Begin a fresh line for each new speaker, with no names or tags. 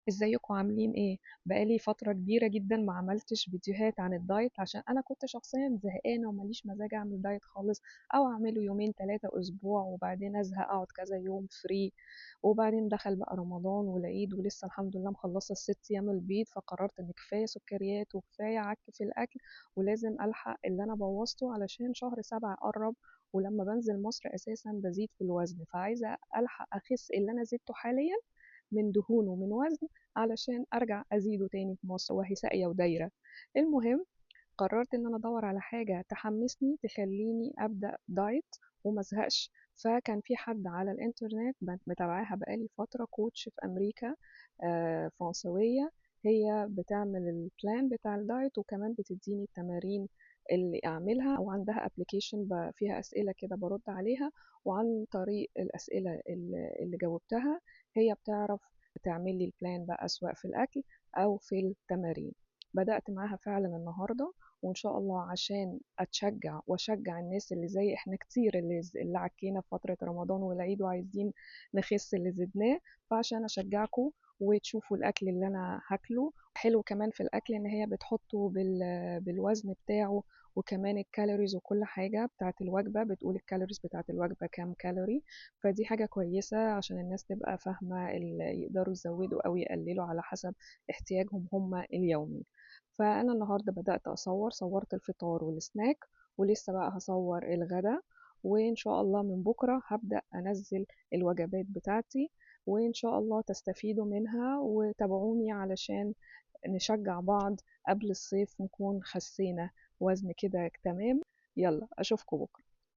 ازيكم عاملين ايه؟ بقالي فترة كبيرة جدا ما عملتش فيديوهات عن الدايت عشان انا كنت شخصيا زهقانة ومليش مزاج اعمل دايت خالص، او اعمله يومين ثلاثة اسبوع وبعدين ازهق اقعد كذا يوم فري. وبعدين دخل بقى رمضان والعيد ولسه الحمد لله مخلصة ال6 ايام البيض، فقررت ان كفاية سكريات وكفاية عك في الاكل ولازم الحق اللي انا بوظته علشان شهر 7 قرب. ولما بنزل مصر اساسا بزيد في الوزن، فعايزة الحق اخس اللي انا زدته حاليا من دهون ومن وزن علشان ارجع ازيده تاني في مصر، وهي ساقية ودايرة. المهم قررت ان انا ادور على حاجة تحمسني تخليني ابدأ دايت ومزهقش. فكان في حد على الانترنت متابعاها بقالي فترة، كوتش في امريكا، فرنسوية. هي بتعمل البلان بتاع الدايت وكمان بتديني التمارين اللي اعملها، وعندها ابلكيشن فيها اسئلة كده برد عليها، وعن طريق الاسئلة اللي جاوبتها هي بتعرف تعمل لي البلان بقى سواء في الاكل او في التمارين. بدأت معاها فعلا النهارده، وان شاء الله عشان اتشجع واشجع الناس اللي زي احنا كتير اللي عكينا في فترة رمضان والعيد وعايزين نخس اللي زدناه. فعشان اشجعكم وتشوفوا الاكل اللي انا هاكله حلو كمان في الاكل ان هي بتحطه بالوزن بتاعه، وكمان الكالوريز وكل حاجة بتاعت الوجبة، بتقول الكالوريز بتاعت الوجبة كام كالوري. فدي حاجة كويسة عشان الناس تبقى فاهمة اللي يقدروا يزودوا أو يقللوا على حسب احتياجهم هم اليومي. فأنا النهاردة بدأت صورت الفطار والسناك، ولسه بقى هصور الغدا. وإن شاء الله من بكرة هبدأ أنزل الوجبات بتاعتي، وإن شاء الله تستفيدوا منها وتابعوني علشان نشجع بعض قبل الصيف نكون خسينا وزن كده تمام. يلا أشوفكم بكرة.